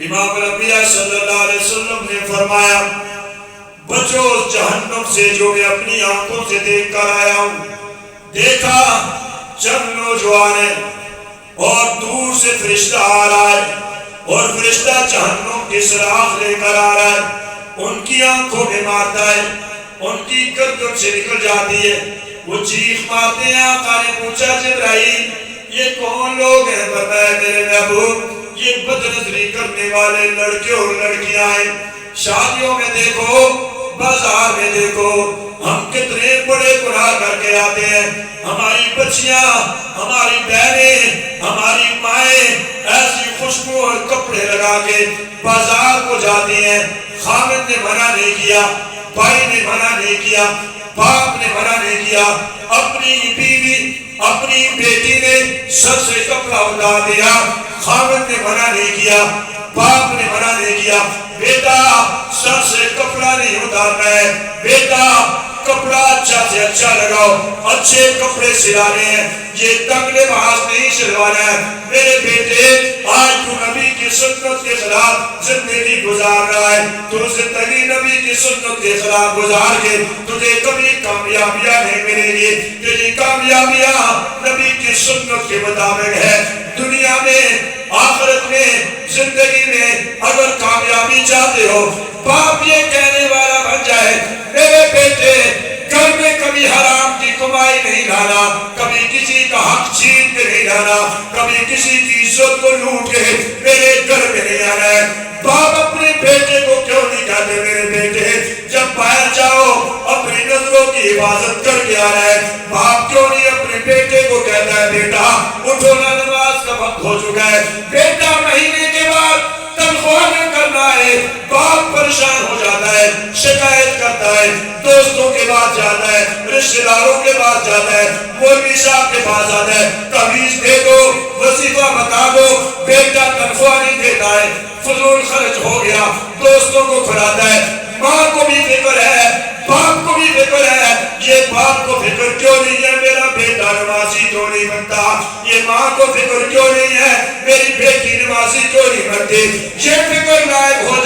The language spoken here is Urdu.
امام الانبیاء صلی اللہ علیہ وسلم نے فرمایا بچو اس جہنم سے جو میں اپنی آنکھوں سے دیکھ کر آیا ہوں. دیکھا چند نوجوان ہیں اور دور سے فرشتہ آ رہا ہے اور فرشتہ جہنم کی سراغ لے کر آ رہا ہے. ان کی آنکھوں میں مارتا ہے, ان کی گردن سے نکل جاتی ہے. وہ چیخ مارتے ہیں. آقا نے پوچھا جبرائیل یہ کون لوگ ہیں؟ بتایا میرے محبوب یہ بد نظری کرنے والے لڑکے اور لڑکیاں ہیں. شادیوں میں دیکھو, بازار میں دیکھو, ہم کتنے بڑے گناہ کر کے آتے ہیں. ہماری بچیاں, ہماری بہنیں, ہماری مائیں ایسی خوشبو اور کپڑے لگا کے بازار کو جاتی ہیں. خامد نے منع نہیں کیا, بھائی نے منع نہیں کیا, باپ نے منع نہیں کیا. اپنی بیوی, اپنی بیٹی نے سر سے کپڑا اتار دیا. خامد نے منع نہیں کیا, باپ نے منع نہیں کیا. بیٹا سر سے کپڑا نہیں اتارنا ہے, بیٹا کپڑا اچھا سے اچھا لگاؤ, اچھے کپڑے سلانے ہیں, یہ تنگ لباس نہیں سلوانا ہے. میرے بیٹے آج تو نبی کی سنت کے خلاف زندگی گزار رہا ہے. تو زندگی نبی کی سنت کے خلاف گزار کے تجھے کبھی کامیابیاں نہیں ملے گی. تیری کامیابیاں نبی کی سنت کے مطابق ہے. دنیا میں, آخرت میں, زندگی میں اگر کامیابی چاہتے ہو, باپ یہ کہنے والا بن جائے میرے بیٹے گھر میں کبھی حرام کی کمائی نہیں لانا, کبھی کسی کا حق چھین کے نہیں لانا, کبھی کسی کی عزت کو لوٹ کے میرے گھر میں نہیں آنا ہے. باپ اپنے بیٹے کو کیوں نہیں کہتے میرے بیٹے جب باہر جاؤ اپنی نظروں کی حفاظت کر کے آنا ہے؟ باپ کیوں نہیں اپنے بیٹے کو کہتا ہے بیٹا اٹھو نا نماز کا وقت ہو چکا ہے. بیٹا مہینے کے بعد تنخواہ میں کرنا ہے. باپ پریشان ہو جاتا ہے, شکایت کرتا ہے, دوستوں کے پاس جاتا ہے, رشتہ داروں کے پاس جاتا ہے, مولوی صاحب کے پاس آتا ہے, تعویذ دے دو, وظیفہ بتا دو. بیٹا تنخواہ نہیں دیتا ہے, فضول خرچ ہو گیا, دوستوں کو کھلاتا ہے. ماں کو بھی فکر ہے, باپ کو بھی فکر ہے. یہ باپ کو فکر کیوں نہیں ہے میرا بیٹا نمازی کیوں نہیں بنتا؟ یہ ماں کو فکر کیوں نہیں ہے میری بیٹی نمازی کیوں نہیں بنتی؟ یہ فکر لائق ہو